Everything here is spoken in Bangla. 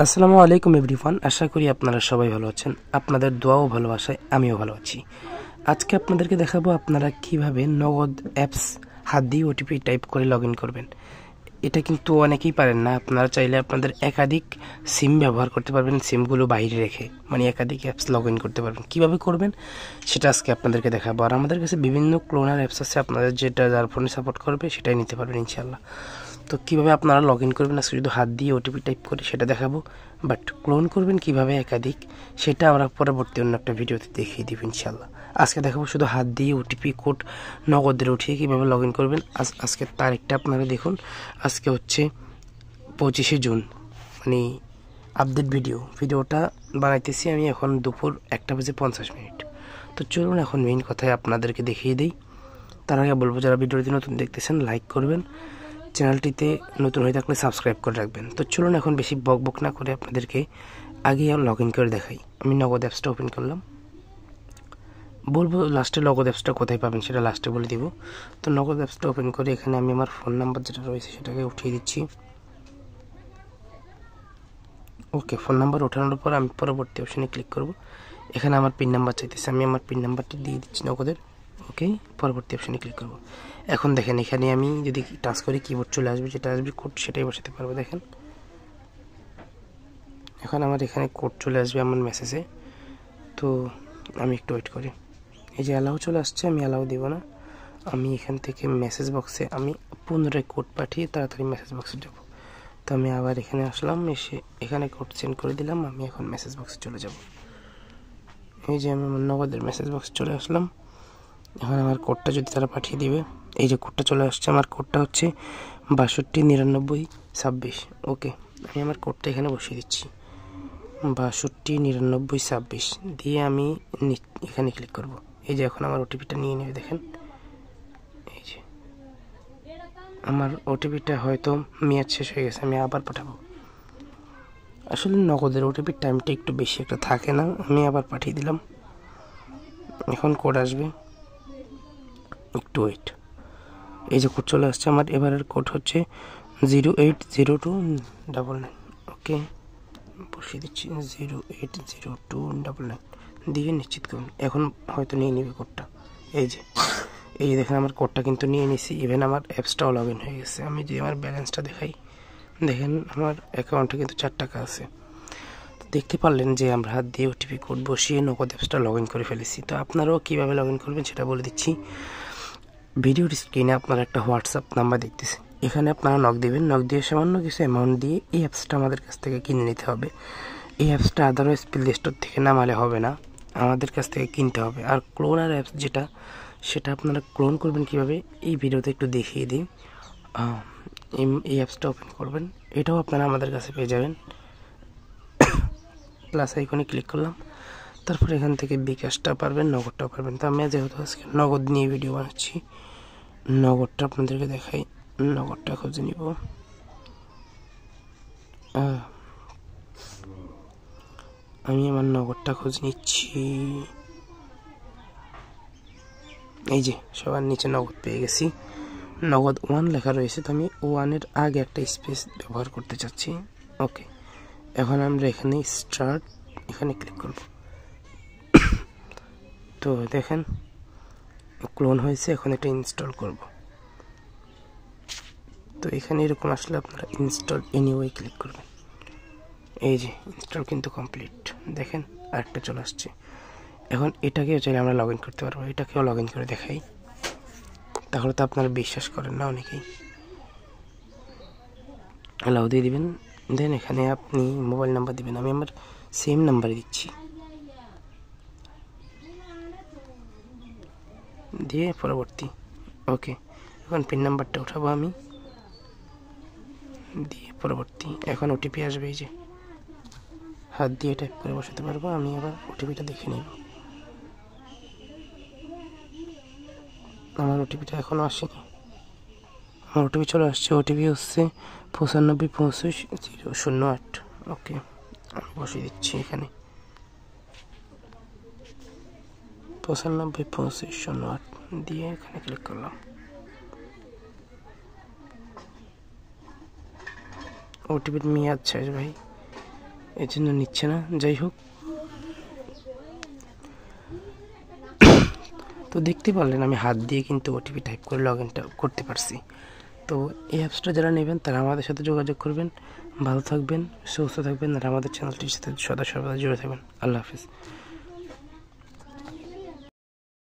আসসালামু আলাইকুম এভরিওয়ান, আশা করি আপনারা সবাই ভালো আছেন। আপনাদের দোয়া ও ভালোবাসায় আমিও ভালো আছি। আজকে আপনাদেরকে দেখাবো আপনারা কিভাবে নগদ অ্যাপস হাত দিয়ে ওটিপি টাইপ করে লগ ইন করবেন। এটা কিন্তু অনেকেই পারেন না। আপনারা চাইলে আপনাদের একাধিক সিম ব্যবহার করতে পারবেন, সিমগুলো বাইরে রেখে, মানে একাধিক অ্যাপস লগ ইন করতে পারবেন। কীভাবে করবেন সেটা আজকে আপনাদেরকে দেখাবো। আর আমাদের কাছে বিভিন্ন ক্লোনার অ্যাপস আছে, আপনাদের যেটা যার ফোনে সাপোর্ট করবে সেটাই নিতে পারবেন ইনশাল্লাহ। তো কীভাবে আপনারা লগ ইন করবেন আজকে শুধু হাত দিয়ে ওটিপি টাইপ করে সেটা দেখাবো, বাট ক্লোন করবেন কীভাবে একাধিক সেটা আমরা পরবর্তী অন্য একটা ভিডিওতে দেখিয়ে দিব ইনশাল্লাহ। আজকে দেখাবো শুধু হাত দিয়ে ওটিপি কোড নগদের উঠিয়ে কীভাবে লগ ইন করবেন। আজকের তারিখটা আপনারা দেখুন, আজকে হচ্ছে 25শে জুন, মানে আপডেট ভিডিওটা বানাইতেছি আমি এখন দুপুর 1:50। তো চলুন এখন মেইন কথায় আপনাদেরকে দেখিয়ে দিই। তার আগে বলবো যারা ভিডিওটি নতুন দেখতেছেন লাইক করবেন, চ্যানেলটিতে নতুন হয়ে থাকলে সাবস্ক্রাইব করে রাখবেন। তো চলুন এখন বেশি বকবক না করে আপনাদেরকে আগে লগ ইন করে দেখাই। আমি নগদ অ্যাপসটা ওপেন করলাম, বলবো লাস্টে নগদ অ্যাপসটা কোথায় পাবেন সেটা লাস্টে বলে দিব। তো নগদ অ্যাপসটা ওপেন করে এখানে আমি আমার ফোন নাম্বার যেটা রয়েছে সেটাকে উঠিয়ে দিচ্ছি। ওকে, ফোন নাম্বার ওঠানোর পর আমি পরবর্তী অপশানে ক্লিক করব। এখানে আমার পিন নাম্বার চাইতেছে, আমি আমার পিন নাম্বারটি দিয়ে দিচ্ছি নগদের। ওকে, পরবর্তী অপশানে ক্লিক করব। এখন দেখেন এখানে আমি যদি টাচ করি কিবোর্ড চলে আসবে, যেটা আসবে কোড সেটাই বসাতে পারবো। দেখেন এখন আমার এখানে কোড চলে আসবে আমার মেসেজে। তো আমি একটু ওয়েট করি। এই যে অ্যালাউ চলে আসছে, আমি অ্যালাউ দেবো না। আমি এখান থেকে মেসেজ বক্সে আমি পুনরায় কোড পাঠিয়ে তাড়াতাড়ি মেসেজ বক্সে যাব। তো আমি আবার এখানে আসলাম, এসে এখানে কোড সেন্ড করে দিলাম। আমি এখন মেসেজ বক্সে চলে যাব। এই যে আমি আমার নগদের মেসেজ বক্সে চলে আসলাম। এখন আমার কোডটা যদি তারা পাঠিয়ে দিবে, এই যে কোডটা চলে আসছে, আমার কোডটা হচ্ছে 629926। ওকে, আমি আমার কোডটা এখানে বসিয়ে দিচ্ছি 629926 দিয়ে আমি এখানে ক্লিক করব। এই যে এখন আমার ওটিপিটা নিয়ে নেবে। দেখেন এই যে আমার ওটিপিটা হয়তো মেয়াদ শেষ হয়ে গেছে, আমি আবার পাঠাবো। আসলে নগদের ওটিপির টাইমটা একটু বেশি একটা থাকে না, আমি আবার পাঠিয়ে দিলাম। এখন কোড আসবে, একটু ওয়েট। এই যে কোড চলে আসছে আমার। এবারের কোড হচ্ছে 080299। ওকে, বসিয়ে দিচ্ছি 080299 দিয়ে নিশ্চিত করুন। এখন হয়তো নিয়ে নেবে কোডটা। এই যে দেখেন আমার কোডটা কিন্তু নিয়ে নিছি। ইভেন আমার অ্যাপসটাও লগ ইন হয়ে গেছে। আমি যে আমার ব্যালেন্সটা দেখাই, দেখেন আমার অ্যাকাউন্টে কিন্তু 4 টাকা আছে। দেখতে পারলেন যে আমরা হাত দিয়ে ওটিপি কোড বসিয়ে নগদ অ্যাপসটা লগ ইন করে ফেলেছি। তো আপনারাও কীভাবে লগ ইন করবেন সেটা বলে দিচ্ছি। ভিডিওর স্ক্রিনে আপনারা একটা হোয়াটসঅ্যাপ নাম্বার দেখতেছেন, এখানে আপনারা নক দেবেন। নক দিয়ে সামান্য কিছু অ্যামাউন্ট দিয়ে এই অ্যাপসটা আমাদের কাছ থেকে কিনে নিতে হবে। এই অ্যাপসটা আদারওয়াইজ প্লে স্টোর থেকে নামালে হবে না, আমাদের কাছ থেকে কিনতে হবে। আর ক্লোনার অ্যাপস যেটা, সেটা আপনারা ক্লোন করবেন কীভাবে এই ভিডিওতে একটু দেখিয়ে দিই। এই অ্যাপসটা ওপেন করবেন, এটাও আপনারা আমাদের কাছে পেয়ে যাবেন। প্লাস আইকনে ক্লিক করলাম, তারপর এখান থেকে বিকাশটা পারবেন, নগদটাও পারবেন। তো আমি যেহেতু আজকে নগদ নিয়ে ভিডিও বানাচ্ছি, নগদটা আপনাদেরকে দেখাই। নগদটা খুঁজে নিব। আমি আমার নগদটা খুঁজে নিচ্ছি। এই যে সবার নিচে নগদ পেয়ে গেছি, নগদ 1 লেখা রয়েছে। তো আমি 1-এর আগে একটা স্পেস ব্যবহার করতে চাচ্ছি। ওকে, এখন আমরা এখানে স্টার্ট, এখানে ক্লিক করব। তো দেখেন ক্লোন হয়েছে, এখন এটা ইনস্টল করব। তো এখানে এরকম আসলে আপনারা ইনস্টল এনিওয়ে ক্লিক করবেন। এই যে ইনস্টল কিন্তু কমপ্লিট, দেখেন আরেকটা চলে আসছে। এখন এটাকেও চাইলে আমরা লগ ইন করতে পারবো, এটাকেও লগ ইন করে দেখাই। তাহলে তো আপনারা বিশ্বাস করেন না অনেকেই। অ্যালাউ দিয়ে দিবেন, দেন এখানে আপনি মোবাইল নাম্বার দিবেন। আমি আমার সেম নাম্বারে দিচ্ছি, দিয়ে পরবর্তী। ওকে, এখন পিন নাম্বারটা উঠাবো আমি, দিয়ে পরবর্তী। এখন ওটিপি আসবে, এই যে হাত দিয়ে টাইপ করে বসাতে পারবো। আমি আবার ওটিপিটা দেখে নেব। আমার ওটিপিটা এখনও আসেনি, আমার ওটিপি চলে আসছে। ওটিপি হচ্ছে 9525-008। ওকে, আমি বসিয়ে দিচ্ছি এখানে 9525-008 দিয়ে এখানে ক্লিক করলাম। ওটিপির মেয়াদ শেষ ভাই, এই জন্য নিচ্ছে না। যাই হোক, তো দেখতে পারলেন আমি হাত দিয়ে কিন্তু ওটিপি টাইপ করে লগ ইনটা করতে পারছি। তো এই অ্যাপসটা যারা নেবেন তারা আমাদের সাথে যোগাযোগ করবেন। ভালো থাকবেন, সুস্থ থাকবেন, আর আমাদের চ্যানেলটির সাথে সদা সর্বদা জুড়ে থাকবেন। আল্লাহ হাফিজ।